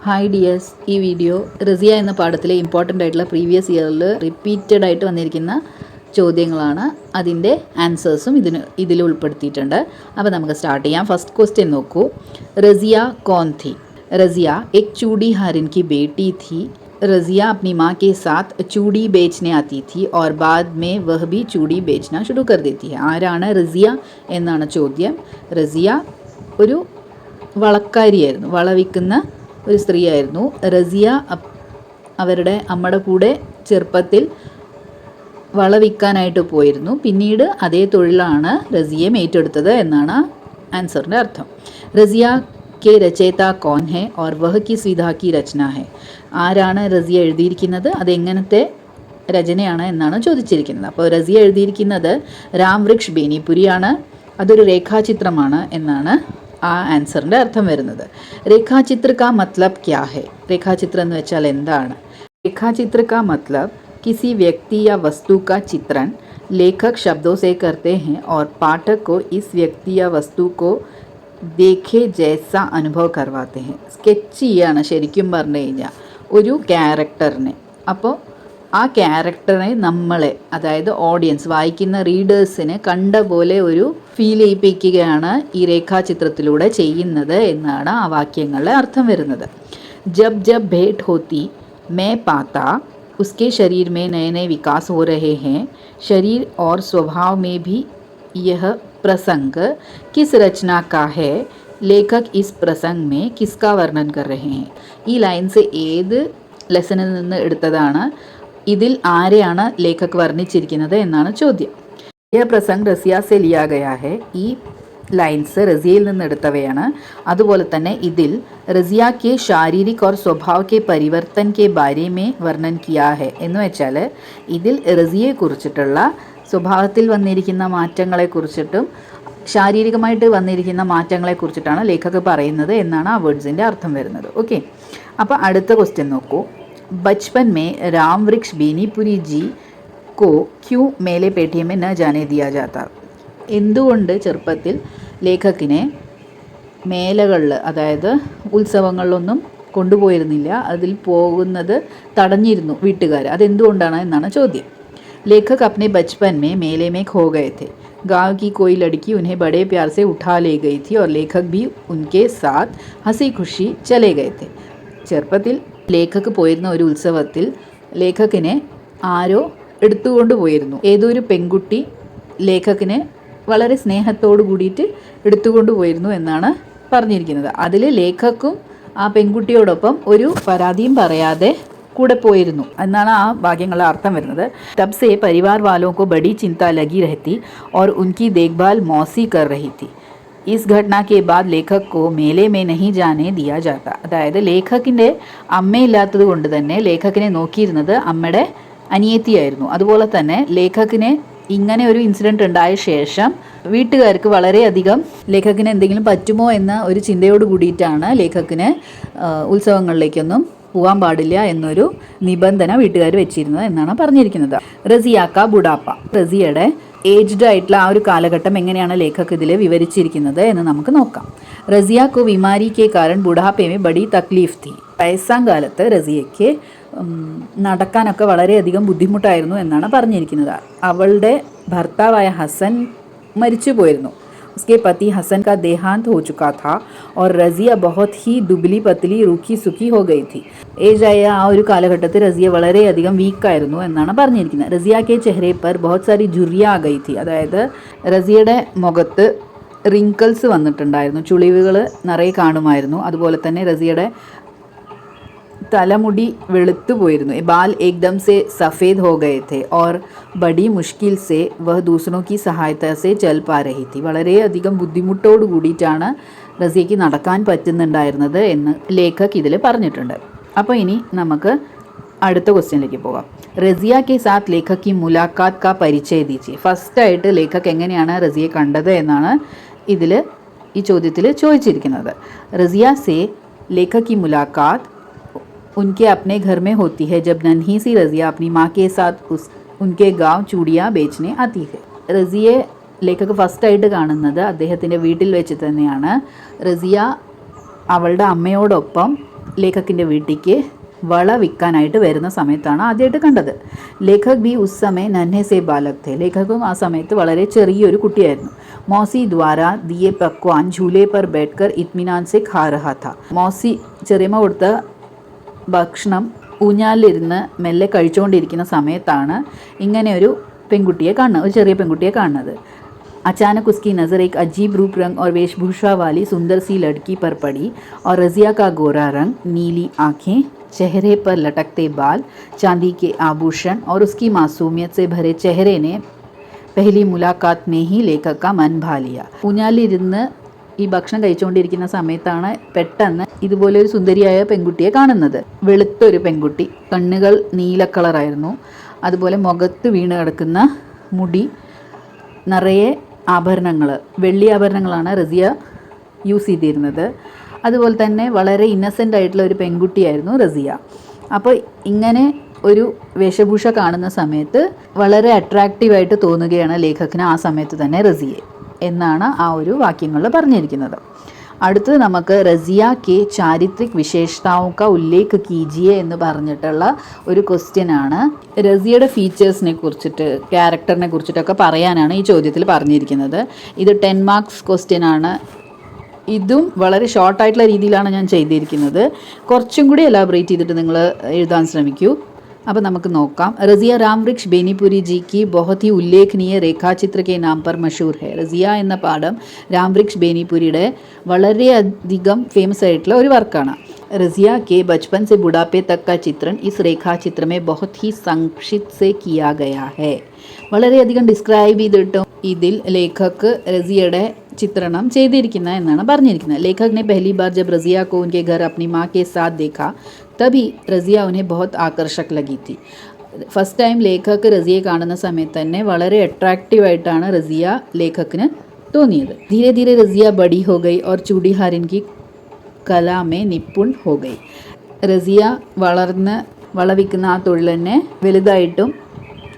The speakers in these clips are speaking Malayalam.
ഹായ് ഡിയേഴ്സ്, ഈ വീഡിയോ റസിയ എന്ന പാഠത്തിലെ ഇമ്പോർട്ടൻ്റ് ആയിട്ടുള്ള പ്രീവിയസ് ഇയറിൽ റിപ്പീറ്റഡ് ആയിട്ട് വന്നിരിക്കുന്ന ചോദ്യങ്ങളാണ്. അതിൻ്റെ ആൻസേഴ്സും ഇതിൽ ഉൾപ്പെടുത്തിയിട്ടുണ്ട്. അപ്പോൾ നമുക്ക് സ്റ്റാർട്ട് ചെയ്യാം. ഫസ്റ്റ് ക്വസ്റ്റ്യൻ നോക്കൂ. റസിയ कौन थी? रज़िया एक चूड़ी हरिन की बेटी थी. रज़िया अपनी माँ के साथ चूड़ी बेचने आती थी और बाद में वह भी चूड़ी बेचना शुरू कर देती है. ആരാണ് റസിയ എന്നാണ് ചോദ്യം. റസിയ ഒരു വളക്കാരിയായിരുന്നു, വള വിൽക്കുന്ന ഒരു സ്ത്രീയായിരുന്നു. റസിയ അവരുടെ അമ്മയുടെ കൂടെ ചെറുപ്പത്തിൽ വള വിൽക്കാനായിട്ട് പോയിരുന്നു. പിന്നീട് അതേ തൊഴിലാണ് റസിയയും ഏറ്റെടുത്തത് എന്നാണ് ആൻസറിൻ്റെ അർത്ഥം. റസിയ കെ രചയിത കോൻ ഹെ ഓർ വഹ് കിസ് വിധാ കി രചന ഹെ? ആരാണ് റസിയ എഴുതിയിരിക്കുന്നത്, അതെങ്ങനത്തെ രചനയാണ് എന്നാണ് ചോദിച്ചിരിക്കുന്നത്. അപ്പോൾ റസിയ എഴുതിയിരിക്കുന്നത് രാം വൃക്ഷ് ബേനിപുരിയാണ്. അതൊരു രേഖാചിത്രമാണ് എന്നാണ് ആ ആൻസറിൻ്റെ അർത്ഥം വരുന്നത്. രേഖാചിത്ര കാ മത്ലബ് ക്യാ ഹെ? രേഖാചിത്രം എന്ന് വെച്ചാൽ എന്താണ്? രേഖാചിത്ര കാ മത്ലബ് किसी व्यक्ति या वस्तु का चित्रण लेखक शब्दों से करते हैं और पाठक को इस व्यक्ति या वस्तु को देखे जैसा അനുഭവം करवाते हैं. സ്കെച്ച് ചെയ്യാണ് ശരിക്കും പറഞ്ഞു കഴിഞ്ഞാൽ ഒരു ക്യാരക്ടറിനെ. അപ്പോൾ ആ ക്യാരക്ടറെ നമ്മളെ, അതായത് ഓഡിയൻസ്, വായിക്കുന്ന റീഡേഴ്സിനെ കണ്ട പോലെ ഒരു ഫീൽ ചെയ്യിപ്പിക്കുകയാണ് ഈ രേഖാചിത്രത്തിലൂടെ ചെയ്യുന്നത് എന്നാണ് ആ വാക്യങ്ങളുടെ അർത്ഥം വരുന്നത്. ജബ് ജബ് ഭേട്ട് ഹോത്തി मैं पाता उसके शरीर में नए नए विकास हो रहे हैं. शरीर और स्वभाव में भी यह प्रसंग किस रचना का है? लेखक इस प्रसंग में किसका वर्णन कर रहे हैं? ഈ ലൈൻസ് ഏത് ലെസണിൽ നിന്ന് എടുത്തതാണ്? ഇതിൽ ആരെയാണ് ലേഖക് വർണ്ണിച്ചിരിക്കുന്നത് എന്നാണ് ചോദ്യം. യഹ പ്രസംഗ് റസിയ സെ ലിയാ ഗയാ ഹെ. ഈ ലൈൻസ് റസിയയിൽ നിന്ന് എടുത്തവയാണ്. അതുപോലെ തന്നെ ഇതിൽ റസിയ കെ ശാരീരിക് ഓർ സ്വഭാവ് കെ പരിവർത്തൻ കെ ബാരെ മേ വർണ്ണൻ കിയാ ഹെ എന്ന് വെച്ചാൽ ഇതിൽ റസിയയെക്കുറിച്ചിട്ടുള്ള സ്വഭാവത്തിൽ വന്നിരിക്കുന്ന മാറ്റങ്ങളെക്കുറിച്ചിട്ടും ശാരീരികമായിട്ട് വന്നിരിക്കുന്ന മാറ്റങ്ങളെക്കുറിച്ചിട്ടാണ് ലേഖക് പറയുന്നത് എന്നാണ് ആ വേർഡ്സിൻ്റെ അർത്ഥം വരുന്നത്. ഓക്കെ, അപ്പോൾ അടുത്ത ക്വസ്റ്റ്യൻ നോക്കൂ. ബച്പൻ മേ രാം വൃക്ഷ് ബേനിപുരി ജി കോ ക്യൂ മേലെ പേട്ടിയെ മേ ന ജാനെ ദിയാ ജാത്ത? എന്തുകൊണ്ട് ചെറുപ്പത്തിൽ ലേഖക്കിനെ മേലകളിൽ, അതായത് ഉത്സവങ്ങളിലൊന്നും കൊണ്ടുപോയിരുന്നില്ല, അതിൽ പോകുന്നത് തടഞ്ഞിരുന്നു വീട്ടുകാർ? അതെന്തുകൊണ്ടാണ് എന്നാണ് ചോദ്യം. ലേഖക് अपने बचपन में मेले में खो गए थे. गांव की कोई लड़की उन्हें बड़े प्यार से उठा ले गई थी और लेखक भी उनके साथ हंसी खुशी चले गए थे. ചെറുപ്പത്തിൽ ലേഖക് പോയിരുന്ന ഒരു ഉത്സവത്തിൽ ലേഖക്കിനെ ആരോ എടുത്തുകൊണ്ട് പോയിരുന്നു. ഏതൊരു പെൺകുട്ടി ലേഖക്കിനെ വളരെ സ്നേഹത്തോടു കൂടിയിട്ട് എടുത്തുകൊണ്ട് പോയിരുന്നു എന്നാണ് പറഞ്ഞിരിക്കുന്നത്. അതിൽ ലേഖക്കും ആ പെൺകുട്ടിയോടൊപ്പം ഒരു പരാതിയും പറയാതെ കൂടെ പോയിരുന്നു എന്നാണ് ആ ഭാഗ്യങ്ങളുടെ അർത്ഥം വരുന്നത്. തബ് സേ പരിവാർ വാലോं को बड़ी चिंता लगी रहती और उनकी देखभाल मौसी कर रही थी. इस घटना के बाद लेखक को मेले में नहीं जाने दिया जाता. അതായത് ലേഖകിൻ്റെ അമ്മയില്ലാത്തത് കൊണ്ട് തന്നെ ലേഖകിനെ നോക്കിയിരുന്നത് അമ്മയുടെ അനിയത്തിയായിരുന്നു. അതുപോലെ തന്നെ ലേഖകിനെ ഇങ്ങനെ ഒരു ഇൻസിഡൻറ്റ് ഉണ്ടായ ശേഷം വീട്ടുകാർക്ക് വളരെയധികം ലേഖകിന് എന്തെങ്കിലും പറ്റുമോ എന്ന ഒരു ചിന്തയോട് കൂടിയിട്ടാണ് ലേഖകിന് ഉത്സവങ്ങളിലേക്കൊന്നും പോകാൻ പാടില്ല എന്നൊരു നിബന്ധന വീട്ടുകാർ വെച്ചിരുന്നത് എന്നാണ് പറഞ്ഞിരിക്കുന്നത്. റസിയാക്ക ബുഡാപ്പ. റസിയയുടെ ഏജ്ഡ് ആയിട്ടുള്ള ആ ഒരു കാലഘട്ടം എങ്ങനെയാണ് ലേഖക് ഇതിൽ വിവരിച്ചിരിക്കുന്നത് എന്ന് നമുക്ക് നോക്കാം. റസിയാക്കു ബിമാരി കെ കാരണം ബുഡാപ്പേ മേ ബഡി തക്ലീഫ് തീ. വയസ്സാം കാലത്ത് റസിയയ്ക്ക് നടക്കാനൊക്കെ വളരെയധികം ബുദ്ധിമുട്ടായിരുന്നു എന്നാണ് പറഞ്ഞിരിക്കുന്നത്. അവളുടെ ഭർത്താവായ ഹസൻ മരിച്ചു പോയിരുന്നു. उसके पति हसन का देहांत हो चुका था और रज़िया बहुत ही दुबली पतली रूखी सुखी हो गई थी. ഏജായ ആ ഒരു കാലഘട്ടത്തിൽ റസിയ വളരെയധികം വീക്കായിരുന്നു എന്നാണ് പറഞ്ഞിരിക്കുന്നത്. റസിയ കെ ചെഹ്റെ പർ ബഹുത് സാരി ജുറിയ ആ ഗയി थी. അതായത് റസിയയുടെ മുഖത്ത് റിങ്കിൾസ് വന്നിട്ടുണ്ടായിരുന്നു, ചുളിവുകൾ നിറയെ കാണുമായിരുന്നു. അതുപോലെ തന്നെ റസിയയുടെ തലമുടി വെളുത്തു പോയിരുന്നു. ബാൽ एकदम से सफ़ेद हो गए थे और बड़ी मुश्किल से वह दूसरों की सहायता से चल पा रही थी. വളരെയധികം ബുദ്ധിമുട്ടോട് കൂടിയിട്ടാണ് റസിയയ്ക്ക് നടക്കാൻ പറ്റുന്നുണ്ടായിരുന്നത് എന്ന് ലേഖക് ഇതിൽ പറഞ്ഞിട്ടുണ്ട്. അപ്പോൾ ഇനി നമുക്ക് അടുത്ത ക്വസ്റ്റ്യനിലേക്ക് പോകാം. റസിയ കെ സാത്ത് ലേഖക് കി മുലാഖാത്ത് കാ പരിചയ ദീജിയെ. ഫസ്റ്റായിട്ട് ലേഖക് എങ്ങനെയാണ് റസിയെ കണ്ടത് എന്നാണ് ഇതിൽ ഈ ചോദ്യത്തിൽ ചോദിച്ചിരിക്കുന്നത്. റസിയ സെ ലേഖക് കി മുലാഖാത്ത് उनके अपने घर में होती है जब नन्ही सी रज़िया अपनी माँ के साथ उनके गांव चूड़ियाँ बेचने आती है. റസിയെ ലേഖക് ഫസ്റ്റായിട്ട് കാണുന്നത് അദ്ദേഹത്തിൻ്റെ വീട്ടിൽ വെച്ച് തന്നെയാണ്. റസിയ അവളുടെ അമ്മയോടൊപ്പം ലേഖക്കിൻ്റെ വീട്ടിലേക്ക് വള വിൽക്കാനായിട്ട് വരുന്ന സമയത്താണ് ആദ്യമായിട്ട് കണ്ടത്. ലേഖക് ബി ഉസ് സമയ നन्हे से बालक थे. ലേഖകും ആ സമയത്ത് വളരെ ചെറിയൊരു കുട്ടിയായിരുന്നു. मौसी द्वारा दिए पकवान झूले पर बैठकर इत्मीनान से खा रहा था. मौसी ചെറിയമ്മ കൊടുത്ത ഭക്ഷണം ഊഞ്ഞാലിരുന്ന് മെല്ലെ കഴിച്ചുകൊണ്ടിരിക്കുന്ന സമയത്താണ് ഇങ്ങനെ ഒരു പെൺകുട്ടിയെ കാണുന്നത്, ഒരു ചെറിയ പെൺകുട്ടിയെ കാണുന്നത്. अचानक उसकी नज़र एक अजीब रूप रंग और वेशभूषा वाली सुंदर सी लड़की पर पड़ी और रज़िया का गोरा रंग, नीली आँखें, चेहरे पर लटकते बाल, चांदी के आभूषण और उसकी मासूमियत से भरे चेहरे ने पहली मुलाकात में ही लेखक का मन भा लिया. ഊഞ്ഞാലിരുന്ന് ഈ ഭക്ഷണം കഴിച്ചുകൊണ്ടിരിക്കുന്ന സമയത്താണ് പെട്ടെന്ന് ഇതുപോലെ ഒരു സുന്ദരിയായ പെൺകുട്ടിയെ കാണുന്നത്. വെളുത്തൊരു പെൺകുട്ടി, കണ്ണുകൾ നീല കളറായിരുന്നു, അതുപോലെ മുഖത്ത് വീണ് കിടക്കുന്ന മുടി, നിറയെ ആഭരണങ്ങൾ, വെള്ളി ആഭരണങ്ങളാണ് റസിയ യൂസ് ചെയ്തിരുന്നത്. അതുപോലെ തന്നെ വളരെ ഇന്നസെൻ്റ് ആയിട്ടുള്ള ഒരു പെൺകുട്ടിയായിരുന്നു റസിയ. അപ്പോൾ ഇങ്ങനെ ഒരു വേഷഭൂഷ കാണുന്ന സമയത്ത് വളരെ അട്രാക്റ്റീവായിട്ട് തോന്നുകയാണ് ലേഖകന് ആ സമയത്ത് തന്നെ റസിയെ എന്നാണ് ആ ഒരു വാക്യങ്ങളിൽ പറഞ്ഞിരിക്കുന്നത്. അടുത്തത് നമുക്ക് റസിയ കെ ചാരിത്രിക് വിശേഷതാओं का उल्लेख कीजिए എന്ന് പറഞ്ഞിട്ടുള്ള ഒരു ക്വസ്റ്റ്യൻ ആണ്. റസിയയുടെ ഫീച്ചേഴ്സിനെ കുറിച്ചിട്ട്, ക്യാരക്ടറിനെ കുറിച്ചിട്ടൊക്കെ പറയാനാണ് ഈ ചോദ്യത്തിൽ പറഞ്ഞിരിക്കുന്നത്. ഇത് 10 മാർക്സ് ക്വസ്റ്റ്യൻ ആണ്. ഇതും വളരെ ഷോർട്ടായിട്ടുള്ള രീതിയിലാണ് ഞാൻ ചെയ്തിരിക്കുന്നത്. കുറച്ചും കൂടി എലാബറേറ്റ് ചെയ്തിട്ട് നിങ്ങൾ എഴുതാൻ ശ്രമിക്കൂ. അപ്പോൾ നമുക്ക് നോക്കാം. റസിയ രാംവൃക്ഷ് ബേനിപുരി ജി की बहुत ही उल्लेखनीय रेखाचित्र के नाम पर मशहूर है. റസിയ എന്ന പാഠം രാംവൃക്ഷ് ബേനിപുരിയുടെ വളരെയധികം ഫേമസ് ആയിട്ടുള്ള ഒരു വർക്കാണ്. रज़िया के बचपन से बुढ़ापे तक का चित्रण इस रेखा चित्र में बहुत ही संक्षिप्त से किया गया है. വളരെയധികം ഡിസ്ക്രൈബ് ചെയ്തിട്ടും ഇതിൽ ലേഖക് റസിയയുടെ ചിത്രണം ചെയ്തിരിക്കുന്ന എന്നാണ് പറഞ്ഞിരിക്കുന്നത്. लेखक ने पहली बार जब रज़िया को उनके घर अपनी माँ के साथ देखा तभी रज़िया उन्हें बहुत आकर्षक लगी थी. ഫസ്റ്റ് ടൈം ലേഖക് റസിയയെ കാണുന്ന സമയത്ത് തന്നെ വളരെ അട്രാക്റ്റീവായിട്ടാണ് റസിയ ലേഖക്കിന് തോന്നിയത്. ധീരെ ധീരെ റസിയ ബഡി ഹോ ഗയി और चूड़ीहारिन की कला में निपुण हो गई. റസിയ വളർന്ന് വളവിക്കുന്ന ആ തൊഴിൽ തന്നെ വലുതായിട്ടും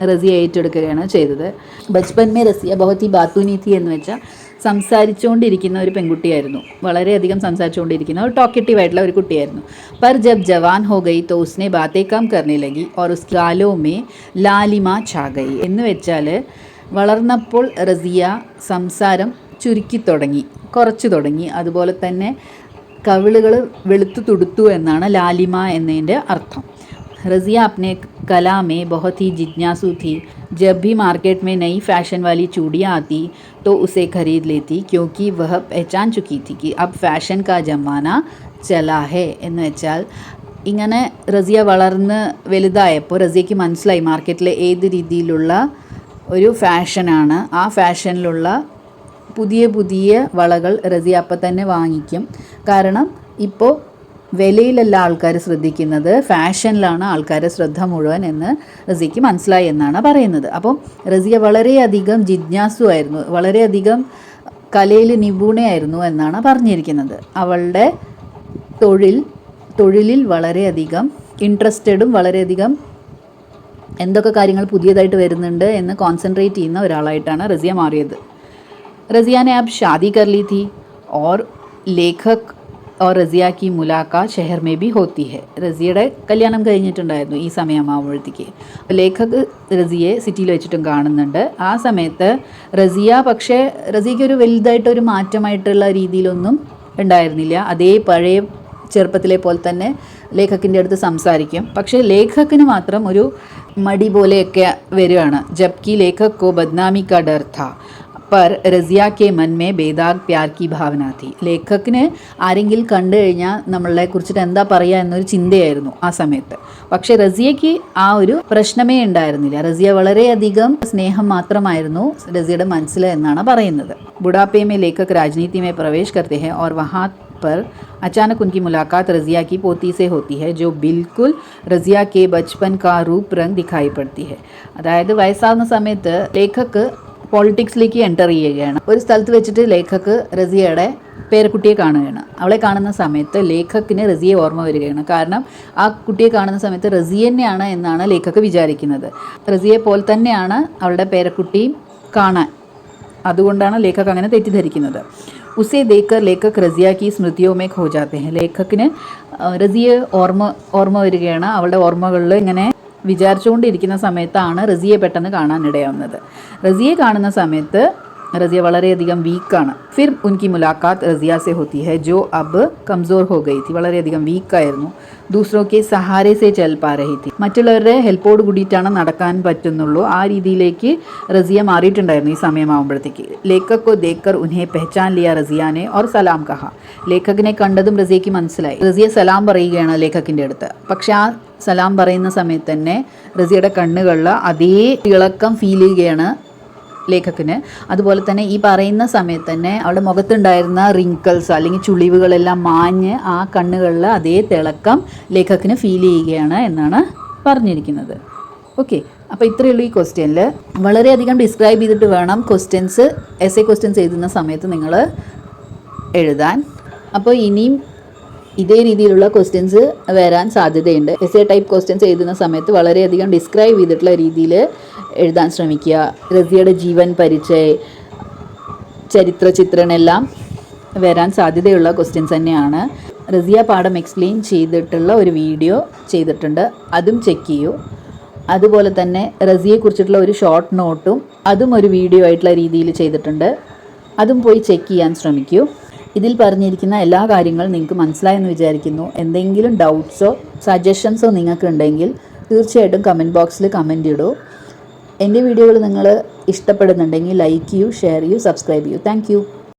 റസിയ ഏറ്റെടുക്കുകയാണ് ചെയ്തത്. ബച്പൻ മേ റസിയ ബഹുത് ഹി ബാത്തൂനി थी എന്ന് വെച്ചാൽ സംസാരിച്ചുകൊണ്ടിരിക്കുന്ന ഒരു പെൺകുട്ടിയായിരുന്നു, വളരെയധികം സംസാരിച്ചുകൊണ്ടിരിക്കുന്ന ഒരു ടോക്കറ്റീവ് ആയിട്ടുള്ള ഒരു കുട്ടിയായിരുന്നു. पर जब जवान हो गई तो उसने बातें कम करने लगी और उस गालों में लालिमा छा गई എന്ന് വെച്ചാൽ വളർന്നപ്പോൾ റസിയ സംസാരം ചുരുക്കി തുടങ്ങി, കുറച്ച് തുടങ്ങി. അതുപോലെ തന്നെ കവിളുകൾ വെളുത്തു തുടുത്തു എന്നാണ് ലാലിമ എന്നതിൻ്റെ അർത്ഥം. रज़िया अपने कला में बहुत ही जिज्ञासु थी. जब भी मार्केट में नई फैशन वाली चूड़ियाँ आती तो उसे खरीद लेती क्योंकि वह पहचान चुकी थी कि अब फैशन का ज़माना चला है എന്ന് വെച്ചാൽ ഇങ്ങനെ റസിയ വളർന്ന് വലുതായപ്പോൾ റസിയയ്ക്ക് മനസ്സിലായി മാർക്കറ്റിലെ ഏത് രീതിയിലുള്ള ഒരു ഫാഷനാണ്. ആ ഫാഷനിലുള്ള പുതിയ പുതിയ വളകൾ റസിയ അപ്പം തന്നെ വാങ്ങിക്കും. കാരണം ഇപ്പോൾ വിലയിലല്ല ആൾക്കാർ ശ്രദ്ധിക്കുന്നത്, ഫാഷനിലാണ് ആൾക്കാരുടെ ശ്രദ്ധ മുഴുവൻ എന്ന് റസിയയ്ക്ക് മനസ്സിലായി എന്നാണ് പറയുന്നത്. അപ്പം റസിയ വളരെയധികം ജിജ്ഞാസു ആയിരുന്നു, വളരെയധികം കലയിൽ നിപുണയായിരുന്നു എന്നാണ് പറഞ്ഞിരിക്കുന്നത്. അവളുടെ തൊഴിലിൽ വളരെയധികം ഇൻട്രസ്റ്റഡും വളരെയധികം എന്തൊക്കെ കാര്യങ്ങൾ പുതിയതായിട്ട് വരുന്നുണ്ട് എന്ന് കോൺസെൻട്രേറ്റ് ചെയ്യുന്ന ഒരാളായിട്ടാണ് റസിയ മാറിയത്. रज़िया ने अब शादी कर ली थी और लेखक और रज़िया की मुलाकात शहर में भी होती है. റസിയയുടെ കല്യാണം കഴിഞ്ഞിട്ടുണ്ടായിരുന്നു ഈ സമയമാകുമ്പോഴത്തേക്ക്. ലേഖക് റസിയയെ സിറ്റിയിൽ വെച്ചിട്ടും കാണുന്നുണ്ട്. ആ സമയത്ത് റസിയ പക്ഷേ റസിയയ്ക്കൊരു വലുതായിട്ടൊരു മാറ്റമായിട്ടുള്ള രീതിയിലൊന്നും ഉണ്ടായിരുന്നില്ല. അതേ പഴയ ചെറുപ്പത്തിലെ പോലെ തന്നെ ലേഖക്കിൻ്റെ അടുത്ത് സംസാരിക്കും. പക്ഷേ ലേഖക്കിന് മാത്രം ഒരു മടി പോലെയൊക്കെ വരികയാണ്. ജബ്കി ലേഖക് കോ ബദ്നാമി കാ ഡർ था पर रज़िया के मन में बेदाग प्यार की भावना थी. ലേഖക്കിന് ആരെങ്കിലും കണ്ടു കഴിഞ്ഞാൽ നമ്മളെ കുറിച്ചിട്ട് എന്താ പറയുക എന്നൊരു ചിന്തയായിരുന്നു ആ സമയത്ത്. പക്ഷേ റസിയയ്ക്ക് ആ ഒരു പ്രശ്നമേ ഉണ്ടായിരുന്നില്ല. റസിയ വളരെയധികം സ്നേഹം മാത്രമായിരുന്നു റസിയയുടെ മനസ്സിൽ എന്നാണ് പറയുന്നത്. बुढ़ापे में लेखक राजनीति में प्रवेश करते हैं और वहाँ पर अचानक उनकी मुलाकात रज़िया की पोती से होती है जो बिल्कुल रज़िया के बचपन का रूप रंग दिखाई पड़ती है. അതായത് വയസ്സാവുന്ന സമയത്ത് ലേഖക് പോളിറ്റിക്സിലേക്ക് എൻ്റർ ചെയ്യുകയാണ്. ഒരു സ്ഥലത്ത് വെച്ചിട്ട് ലേഖക് റസിയയുടെ പേരക്കുട്ടിയെ കാണുകയാണ്. അവളെ കാണുന്ന സമയത്ത് ലേഖക്കിന് റസിയെ ഓർമ്മ വരികയാണ്. കാരണം ആ കുട്ടിയെ കാണുന്ന സമയത്ത് റസിയ തന്നെയാണ് എന്നാണ് ലേഖക് വിചാരിക്കുന്നത്. റസിയെ പോലെ തന്നെയാണ് അവളുടെ പേരക്കുട്ടിയും കാണാൻ. അതുകൊണ്ടാണ് ലേഖക് അങ്ങനെ തെറ്റിദ്ധരിക്കുന്നത്. उसे देखकर लेखक रज़िയ की स्मृतियों में खो जाते हैं. ലേഖകന് റസിയെ ഓർമ്മ വരികയാണ്. അവളുടെ ഓർമ്മകളിൽ ഇങ്ങനെ വിചാരിച്ചുകൊണ്ടിരിക്കുന്ന സമയത്താണ് റസിയെ പെട്ടെന്ന് കാണാനിടയാവുന്നത്. റസിയെ കാണുന്ന സമയത്ത് रज़िया വളരെയധികം വീക്കാണ്. फिर उनकी मुलाकात रज़िया से होती है जो अब कमज़ोर हो गई थी. വളരെയധികം വീക്കായിരുന്നു. दूसरों के सहारे से चल पा रही थी. മറ്റുള്ളവരുടെ ഹെൽപ്പോട് കൂടിയിട്ടാണ് നടക്കാൻ പറ്റുന്നുള്ളൂ. ആ രീതിയിലേക്ക് റസിയ മാറിയിട്ടുണ്ടായിരുന്നു ഈ സമയമാകുമ്പോഴത്തേക്ക്. ലേഖക് को देखकर उन्हें पहचान लिया रज़िया ने और सलाम कहा. ലേഖകനെ കണ്ടതും റസിയയ്ക്ക് മനസ്സിലായി. റസിയ സലാം പറയുകയാണ് ലേഖകിൻ്റെ അടുത്ത്. പക്ഷെ ആ സലാം പറയുന്ന സമയത്ത് തന്നെ റസിയയുടെ കണ്ണുകളിൽ അതേ ഇളക്കം ഫീൽ ചെയ്യുകയാണ് ലേഖകന്. അതുപോലെ തന്നെ ഈ പറയുന്ന സമയത്ത് തന്നെ അവളുടെ മുഖത്തുണ്ടായിരുന്ന റിങ്കിൾസ് അല്ലെങ്കിൽ ചുളിവുകളെല്ലാം മാഞ്ഞ് ആ കണ്ണുകളിൽ അതേ തിളക്കം ലേഖകന് ഫീൽ ചെയ്യുകയാണ് എന്നാണ് പറഞ്ഞിരിക്കുന്നത്. ഓക്കെ, അപ്പോൾ ഇത്രയേ ഉള്ളൂ ഈ ക്വസ്റ്റ്യനിൽ. വളരെയധികം ഡിസ്ക്രൈബ് ചെയ്തിട്ട് വേണം ക്വസ്റ്റ്യൻസ് എസ്സേ ക്വസ്റ്റ്യൻസ് എഴുതുന്ന സമയത്ത് നിങ്ങൾ എഴുതാൻ. അപ്പോൾ ഇനിയും ഇതേ രീതിയിലുള്ള ക്വസ്റ്റ്യൻസ് വരാൻ സാധ്യതയുണ്ട്. എസ്സേ ടൈപ്പ് ക്വസ്റ്റ്യൻസ് എഴുതുന്ന സമയത്ത് വളരെയധികം ഡിസ്ക്രൈബ് ചെയ്തിട്ടുള്ള രീതിയിൽ എഴുതാൻ ശ്രമിക്കുക. റസിയയുടെ ജീവൻ പരിചയ്, ചരിത്ര ചിത്രണെല്ലാം വരാൻ സാധ്യതയുള്ള ക്വസ്റ്റ്യൻസ് തന്നെയാണ്. റസിയ പാഠം എക്സ്പ്ലെയിൻ ചെയ്തിട്ടുള്ള ഒരു വീഡിയോ ചെയ്തിട്ടുണ്ട്, അതും ചെക്ക് ചെയ്യൂ. അതുപോലെ തന്നെ റസിയെക്കുറിച്ചിട്ടുള്ള ഒരു ഷോർട്ട് നോട്ടും അതും ഒരു വീഡിയോ ആയിട്ടുള്ള രീതിയിൽ ചെയ്തിട്ടുണ്ട്, അതും പോയി ചെക്ക് ചെയ്യാൻ ശ്രമിക്കൂ. ഇതിൽ പറഞ്ഞിരിക്കുന്ന എല്ലാ കാര്യങ്ങളും നിങ്ങൾക്ക് മനസ്സിലായെന്ന് വിചാരിക്കുന്നു. എന്തെങ്കിലും ഡൗട്ട്സോ സജഷൻസോ നിങ്ങൾക്ക് ഉണ്ടെങ്കിൽ തീർച്ചയായിട്ടും കമൻറ്റ് ബോക്സിൽ കമൻറ്റ് ഇടൂ. എൻ്റെ വീഡിയോകൾ നിങ്ങൾ ഇഷ്ടപ്പെടുന്നുണ്ടെങ്കിൽ ലൈക്ക് ചെയ്യൂ, ഷെയർ ചെയ്യൂ, സബ്സ്ക്രൈബ് ചെയ്യൂ. Thank you.